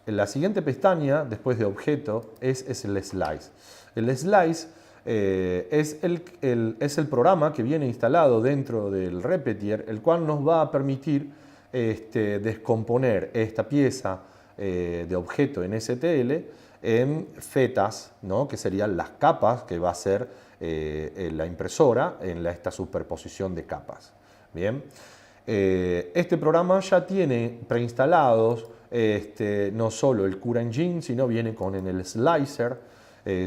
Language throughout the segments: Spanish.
La siguiente pestaña, después de objeto, es el slice. El slice es el programa que viene instalado dentro del Repetier, el cual nos va a permitir descomponer esta pieza de objeto en STL en fetas, ¿no? Que serían las capas que va a hacer la impresora en esta superposición de capas. Bien. Este programa ya tiene preinstalados no solo el Cura Engine, sino viene con el Slicer.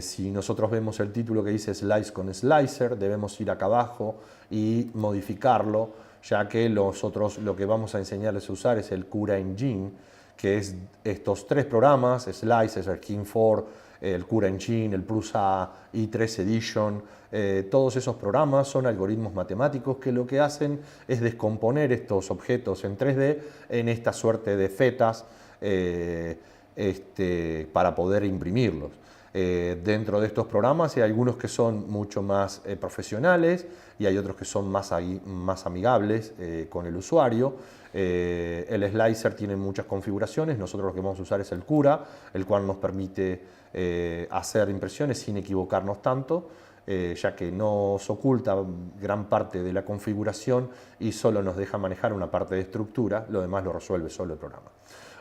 Si nosotros vemos el título que dice Slice con Slicer, debemos ir acá abajo y modificarlo, ya que nosotros lo que vamos a enseñarles a usar es el Cura Engine, que es estos tres programas, Slicer, el King 4, el Cura Engine, el Prusa i3 Edition. Todos esos programas son algoritmos matemáticos que lo que hacen es descomponer estos objetos en 3D en esta suerte de fetas para poder imprimirlos. Dentro de estos programas hay algunos que son mucho más profesionales y hay otros que son más amigables con el usuario. El Slicer tiene muchas configuraciones, nosotros lo que vamos a usar es el Cura, el cual nos permite hacer impresiones sin equivocarnos tanto, ya que nos oculta gran parte de la configuración y solo nos deja manejar una parte de estructura, lo demás lo resuelve solo el programa.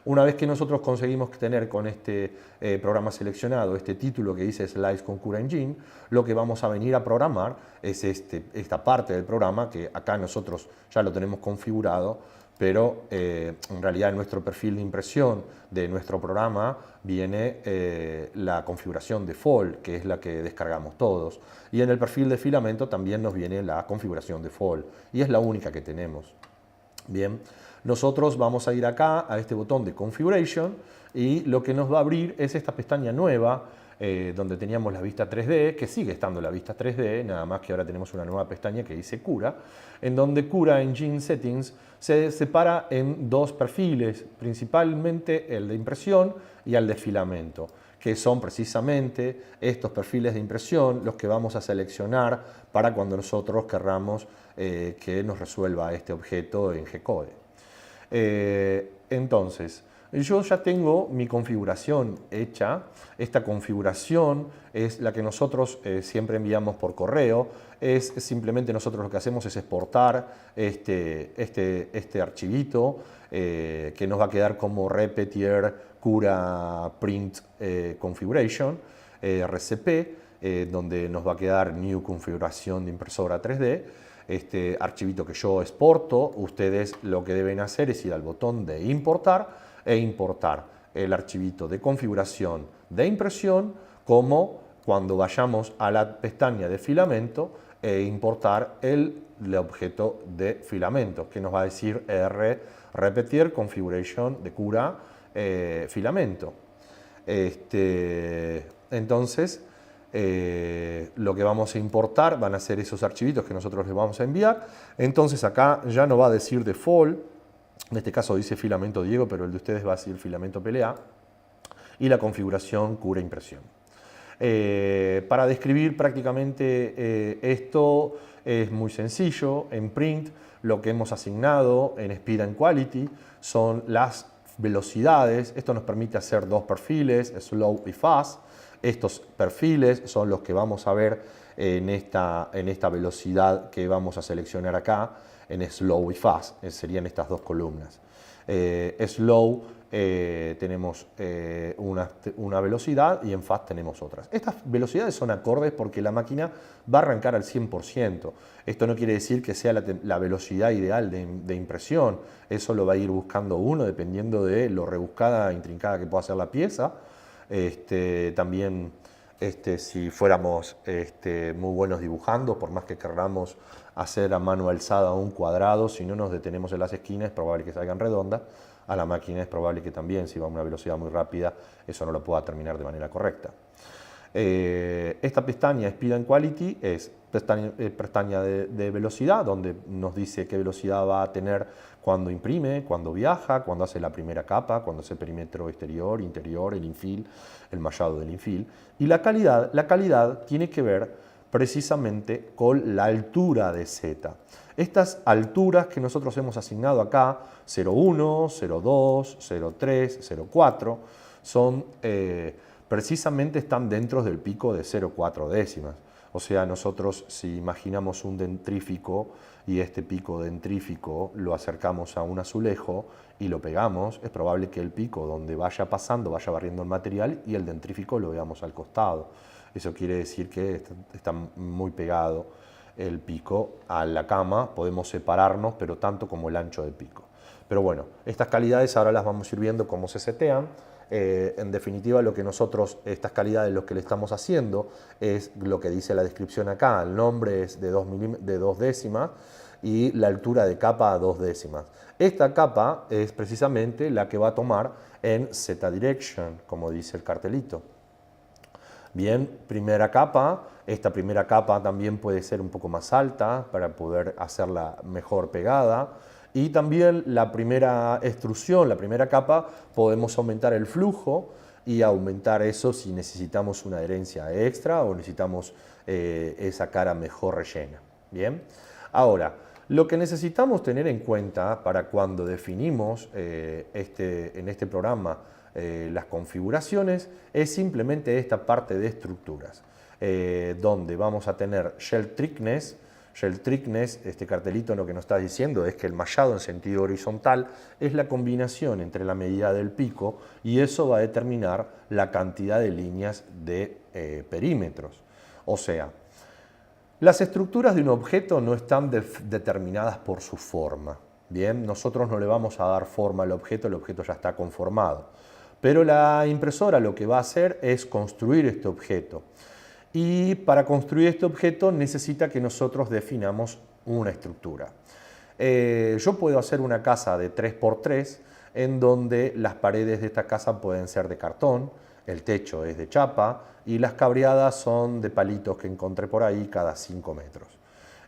Una vez que nosotros conseguimos tener con este programa seleccionado este título que dice Slice con Cura Engine, lo que vamos a venir a programar es esta parte del programa que acá nosotros ya lo tenemos configurado, pero en realidad en nuestro perfil de impresión de nuestro programa viene la configuración default, que es la que descargamos todos, y en el perfil de filamento también nos viene la configuración default, y es la única que tenemos. Bien, nosotros vamos a ir acá a este botón de Configuration y lo que nos va a abrir es esta pestaña nueva donde teníamos la vista 3D, que sigue estando la vista 3D, nada más que ahora tenemos una nueva pestaña que dice Cura, en donde Cura Engine Settings se separa en dos perfiles, principalmente el de impresión y el de filamento, que son precisamente estos perfiles de impresión los que vamos a seleccionar para cuando nosotros querramos que nos resuelva este objeto en G-Code. Entonces, yo ya tengo mi configuración hecha. Esta configuración es la que nosotros siempre enviamos por correo. Es simplemente nosotros lo que hacemos es exportar este archivito que nos va a quedar como Repetier Cura Print Configuration, RCP, donde nos va a quedar New Configuración de impresora 3D. Este archivito que yo exporto, ustedes lo que deben hacer es ir al botón de importar e importar el archivito de configuración de impresión, como cuando vayamos a la pestaña de filamento e importar el objeto de filamento, que nos va a decir Repetier Configuration de Cura filamento. Entonces, lo que vamos a importar van a ser esos archivitos que nosotros les vamos a enviar. Entonces acá ya no va a decir default, en este caso dice filamento Diego, pero el de ustedes va a decir filamento PLA, y la configuración Cura impresión. Para describir prácticamente esto es muy sencillo. En Print lo que hemos asignado en Speed and Quality son las velocidades. Esto nos permite hacer dos perfiles, Slow y Fast. Estos perfiles son los que vamos a ver en esta velocidad que vamos a seleccionar acá, en Slow y Fast, serían estas dos columnas. Slow tenemos una velocidad y en Fast tenemos otras. Estas velocidades son acordes porque la máquina va a arrancar al 100%. Esto no quiere decir que sea la velocidad ideal de impresión, eso lo va a ir buscando uno dependiendo de lo rebuscada e intrincada que pueda ser la pieza. También si fuéramos muy buenos dibujando, por más que queramos hacer a mano alzada un cuadrado, si no nos detenemos en las esquinas es probable que salgan redondas. A la máquina es probable que también, si va a una velocidad muy rápida, eso no lo pueda terminar de manera correcta. Esta pestaña Speed and Quality es pestaña de velocidad, donde nos dice qué velocidad va a tener cuando imprime, cuando viaja, cuando hace la primera capa, cuando hace perímetro exterior, interior, el infill, el mallado del infill. Y la calidad tiene que ver precisamente con la altura de Z. Estas alturas que nosotros hemos asignado acá, 0,1, 0,2, 0,3, 0,4, son, precisamente están dentro del pico de 0,4 décimas. O sea, nosotros si imaginamos un dentrífico y este pico dentrífico lo acercamos a un azulejo y lo pegamos, es probable que el pico donde vaya pasando vaya barriendo el material y el dentrífico lo veamos al costado. Eso quiere decir que está muy pegado el pico a la cama, podemos separarnos, pero tanto como el ancho del pico. Pero bueno, estas calidades ahora las vamos a ir viendo cómo se setean. En definitiva, lo que nosotros, estas calidades, lo que le estamos haciendo es lo que dice la descripción acá. El nombre es de 2 décimas y la altura de capa a 2 décimas. Esta capa es precisamente la que va a tomar en Z direction, como dice el cartelito. Bien, primera capa. Esta primera capa también puede ser un poco más alta para poder hacerla mejor pegada. Y también la primera extrusión, la primera capa, podemos aumentar el flujo y aumentar eso si necesitamos una adherencia extra o necesitamos esa cara mejor rellena. Bien, ahora, lo que necesitamos tener en cuenta para cuando definimos en este programa las configuraciones es simplemente esta parte de estructuras, donde vamos a tener shell thickness. Shell thickness, este cartelito lo que nos está diciendo es que el mallado en sentido horizontal es la combinación entre la medida del pico y eso va a determinar la cantidad de líneas de perímetros. O sea, las estructuras de un objeto no están determinadas por su forma. Bien, nosotros no le vamos a dar forma al objeto, el objeto ya está conformado. Pero la impresora lo que va a hacer es construir este objeto. Y para construir este objeto necesita que nosotros definamos una estructura. Yo puedo hacer una casa de 3×3 en donde las paredes de esta casa pueden ser de cartón, el techo es de chapa y las cabreadas son de palitos que encontré por ahí cada 5 metros.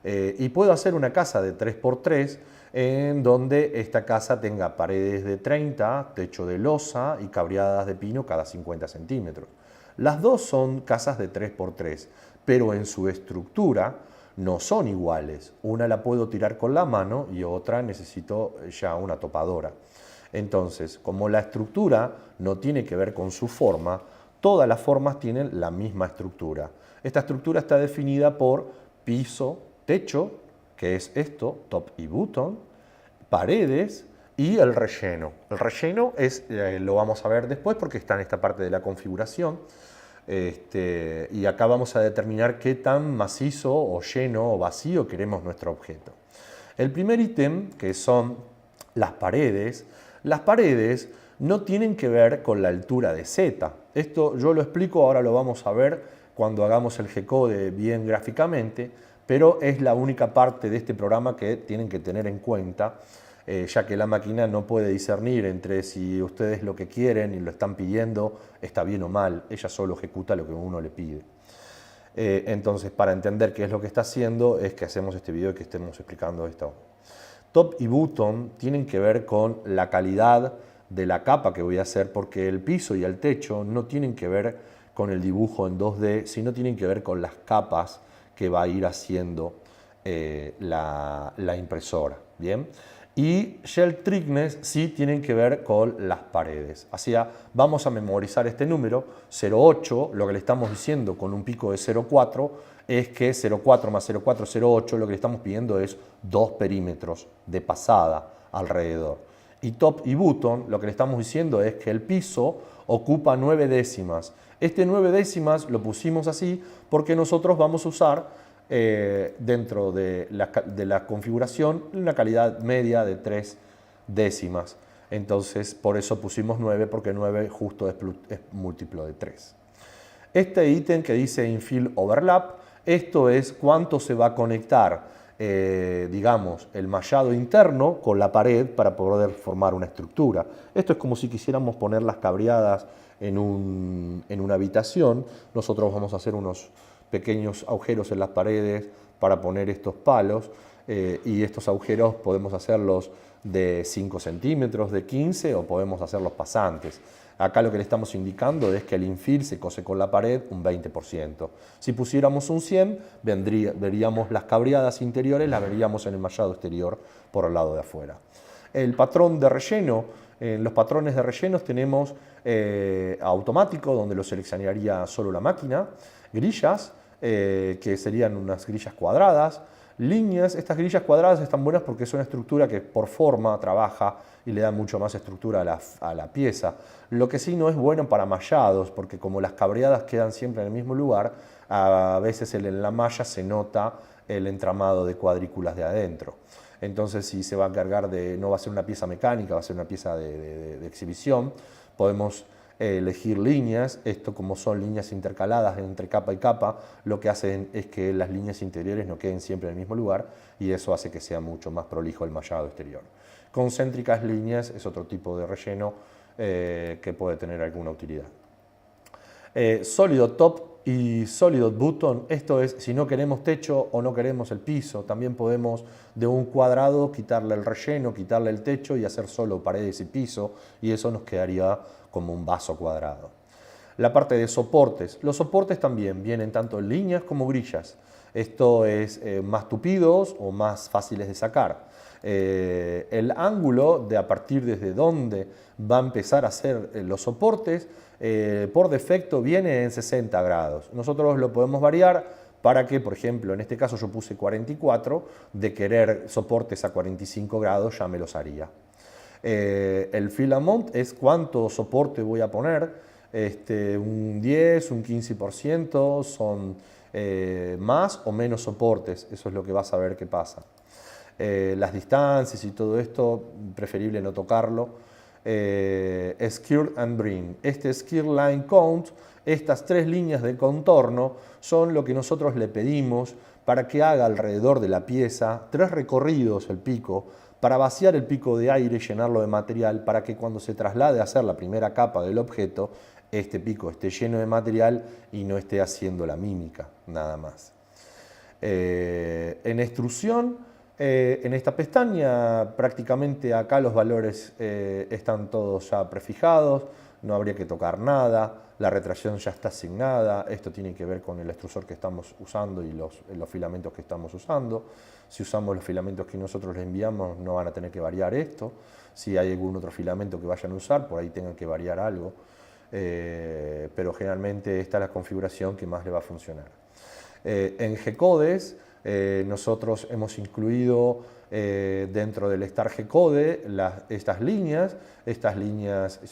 Y puedo hacer una casa de 3×3 en donde esta casa tenga paredes de 30, techo de losa y cabreadas de pino cada 50 centímetros. Las dos son casas de 3×3, pero en su estructura no son iguales. Una la puedo tirar con la mano y otra necesito ya una topadora. Entonces, como la estructura no tiene que ver con su forma, todas las formas tienen la misma estructura. Esta estructura está definida por piso, techo, que es esto, top y bottom, paredes y el relleno. El relleno lo vamos a ver después porque está en esta parte de la configuración. Y acá vamos a determinar qué tan macizo o lleno o vacío queremos nuestro objeto. El primer ítem, que son las paredes no tienen que ver con la altura de Z. Esto yo lo explico, ahora lo vamos a ver cuando hagamos el G-code bien gráficamente, pero es la única parte de este programa que tienen que tener en cuenta, ya que la máquina no puede discernir entre si ustedes lo que quieren y lo están pidiendo está bien o mal, ella solo ejecuta lo que uno le pide. Entonces, para entender qué es lo que está haciendo, es que hacemos este video y que estemos explicando esto. Top y bottom tienen que ver con la calidad de la capa que voy a hacer, porque el piso y el techo no tienen que ver con el dibujo en 2D, sino tienen que ver con las capas que va a ir haciendo la impresora. ¿Bien? Y shell thickness sí tienen que ver con las paredes. Así vamos a memorizar este número, 0,8, lo que le estamos diciendo con un pico de 0,4 es que 0,4 más 0,4, 0,8, lo que le estamos pidiendo es 2 perímetros de pasada alrededor. Y top y bottom, lo que le estamos diciendo es que el piso ocupa 9 décimas. Este 9 décimas lo pusimos así porque nosotros vamos a usar dentro de la configuración una calidad media de 3 décimas. Entonces, por eso pusimos 9, porque 9 justo es múltiplo de 3. Este ítem que dice Infill Overlap, esto es cuánto se va a conectar, digamos, el mallado interno con la pared para poder formar una estructura. Esto es como si quisiéramos poner las cabreadas en una habitación. Nosotros vamos a hacer unos pequeños agujeros en las paredes para poner estos palos y estos agujeros podemos hacerlos de 5 centímetros, de 15 o podemos hacer los pasantes. Acá lo que le estamos indicando es que el infill se cose con la pared un 20%. Si pusiéramos un 100, veríamos las cabreadas interiores, las veríamos en el mallado exterior por el lado de afuera. El patrón de relleno, en los patrones de rellenos tenemos automático, donde lo seleccionaría solo la máquina, grillas, que serían unas grillas cuadradas, líneas. Estas grillas cuadradas están buenas porque es una estructura que por forma trabaja y le da mucho más estructura a la pieza. Lo que sí no es bueno para mallados, porque como las cabreadas quedan siempre en el mismo lugar, a veces en la malla se nota el entramado de cuadrículas de adentro. Entonces, si se va a encargar de, no va a ser una pieza mecánica, va a ser una pieza de exhibición, podemos elegir líneas. Esto, como son líneas intercaladas entre capa y capa, lo que hacen es que las líneas interiores no queden siempre en el mismo lugar y eso hace que sea mucho más prolijo el mallado exterior. Concéntricas líneas es otro tipo de relleno que puede tener alguna utilidad. Sólido top y sólido bottom, esto es si no queremos techo o no queremos el piso, también podemos de un cuadrado quitarle el relleno, quitarle el techo y hacer solo paredes y piso, y eso nos quedaría como un vaso cuadrado. La parte de soportes, los soportes también vienen tanto en líneas como grillas. Esto es más tupidos o más fáciles de sacar. El ángulo de a partir desde donde va a empezar a hacer los soportes, por defecto viene en 60 grados. Nosotros lo podemos variar para que, por ejemplo, en este caso yo puse 44, de querer soportes a 45 grados ya me los haría. El filament es cuánto soporte voy a poner, un 10, un 15%, son más o menos soportes, eso es lo que vas a ver qué pasa. Las distancias y todo esto, preferible no tocarlo. Skirt and Bring. Este Skirt Line Count, estas 3 líneas de contorno, son lo que nosotros le pedimos para que haga alrededor de la pieza 3 recorridos el pico, para vaciar el pico de aire y llenarlo de material, para que cuando se traslade a hacer la primera capa del objeto, este pico esté lleno de material y no esté haciendo la mímica, nada más. En extrusión, en esta pestaña prácticamente acá los valores están todos ya prefijados, no habría que tocar nada, la retracción ya está asignada, esto tiene que ver con el extrusor que estamos usando y los filamentos que estamos usando. Si usamos los filamentos que nosotros les enviamos no van a tener que variar esto, si hay algún otro filamento que vayan a usar por ahí tengan que variar algo, pero generalmente esta es la configuración que más le va a funcionar. En G-Codes nosotros hemos incluido dentro del Star G-Code estas líneas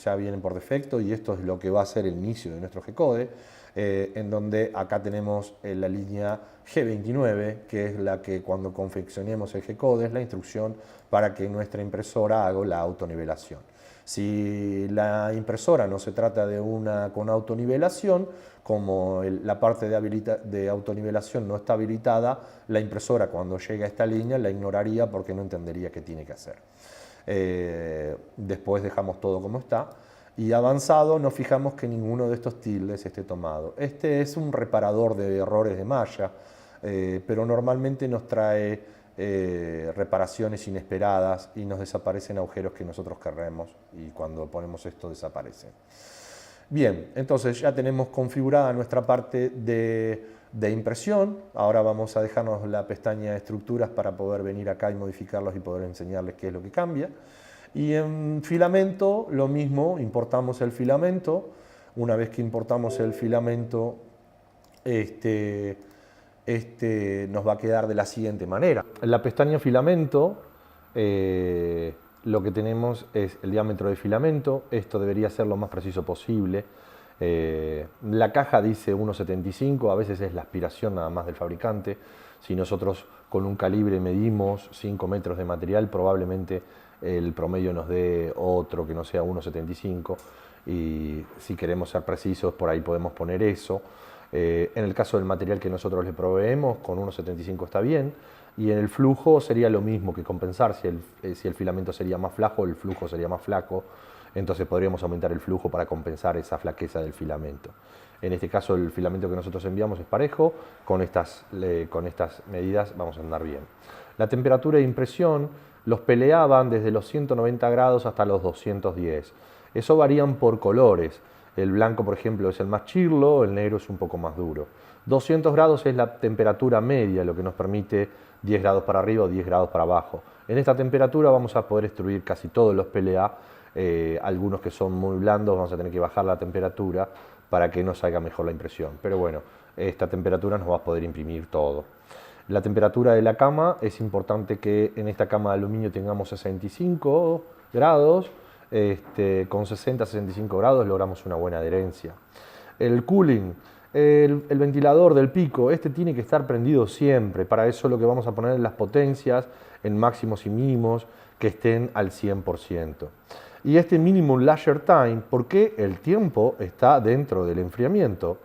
ya vienen por defecto y esto es lo que va a ser el inicio de nuestro G-Code, en donde acá tenemos la línea G29, que es la que cuando confeccionemos el G-Code es la instrucción para que nuestra impresora haga la autonivelación. Si la impresora no se trata de una con autonivelación, como la parte de autonivelación no está habilitada, la impresora cuando llegue a esta línea la ignoraría porque no entendería qué tiene que hacer. Después dejamos todo como está y avanzado nos fijamos que ninguno de estos tildes esté tomado. Este es un reparador de errores de malla, pero normalmente nos trae reparaciones inesperadas y nos desaparecen agujeros que nosotros querremos y cuando ponemos esto desaparecen. Bien, entonces ya tenemos configurada nuestra parte de impresión. Ahora vamos a dejarnos la pestaña de estructuras para poder venir acá y modificarlos y poder enseñarles qué es lo que cambia. Y en filamento lo mismo, importamos el filamento. Una vez que importamos el filamento, nos va a quedar de la siguiente manera. En la pestaña filamento lo que tenemos es el diámetro de filamento. Esto debería ser lo más preciso posible. La caja dice 1,75, a veces es la aspiración nada más del fabricante. Si nosotros con un calibre medimos 5 metros de material, probablemente el promedio nos dé otro que no sea 1,75 y si queremos ser precisos por ahí podemos poner eso. En el caso del material que nosotros le proveemos, con 1,75 está bien. Y en el flujo sería lo mismo que compensar. Si el filamento sería más flaco, el flujo sería más flaco. Entonces podríamos aumentar el flujo para compensar esa flaqueza del filamento. En este caso el filamento que nosotros enviamos es parejo. Con estas medidas vamos a andar bien. La temperatura de impresión Los PLA van desde los 190 grados hasta los 210. Eso varían por colores. El blanco, por ejemplo, es el más chirlo, el negro es un poco más duro. 200 grados es la temperatura media, lo que nos permite 10 grados para arriba o 10 grados para abajo. En esta temperatura vamos a poder extruir casi todos los PLA, algunos que son muy blandos vamos a tener que bajar la temperatura para que nos salga mejor la impresión. Pero bueno, esta temperatura nos va a poder imprimir todo. La temperatura de la cama, es importante que en esta cama de aluminio tengamos 65 grados, con 60-65 grados logramos una buena adherencia. El cooling, el ventilador del pico, tiene que estar prendido siempre. Para eso lo que vamos a poner es las potencias en máximos y mínimos que estén al 100%. Y minimum lasher time, ¿por qué el tiempo está dentro del enfriamiento?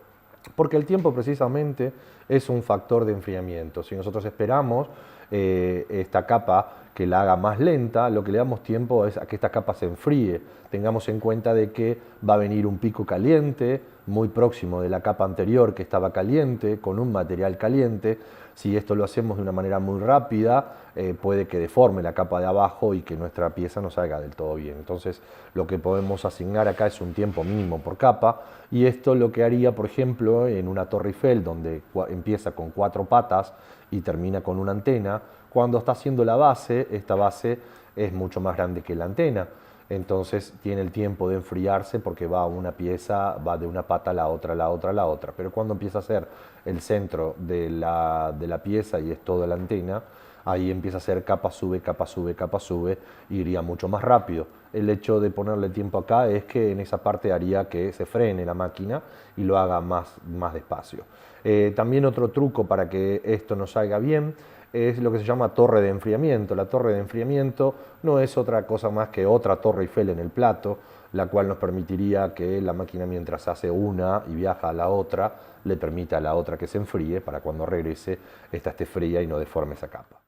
Porque el tiempo precisamente es un factor de enfriamiento. Si nosotros esperamos esta capa que la haga más lenta, lo que le damos tiempo es a que esta capa se enfríe. Tengamos en cuenta de que va a venir un pico caliente, muy próximo de la capa anterior que estaba caliente, con un material caliente. Si esto lo hacemos de una manera muy rápida, puede que deforme la capa de abajo y que nuestra pieza no salga del todo bien. Entonces, lo que podemos asignar acá es un tiempo mínimo por capa, y esto lo que haría, por ejemplo, en una Torre Eiffel, donde empieza con 4 patas y termina con una antena, cuando está haciendo la base, esta base es mucho más grande que la antena. Entonces tiene el tiempo de enfriarse porque va una pieza, va de una pata a la otra, a la otra, a la otra. Pero cuando empieza a ser el centro de la pieza y es toda la antena, ahí empieza a ser capa sube, capa sube, capa sube, y iría mucho más rápido. El hecho de ponerle tiempo acá es que en esa parte haría que se frene la máquina y lo haga más despacio. También otro truco para que esto nos salga bien es lo que se llama torre de enfriamiento. La torre de enfriamiento no es otra cosa más que otra Torre Eiffel en el plato, la cual nos permitiría que la máquina, mientras hace una y viaja a la otra, le permita a la otra que se enfríe para cuando regrese esta esté fría y no deforme esa capa.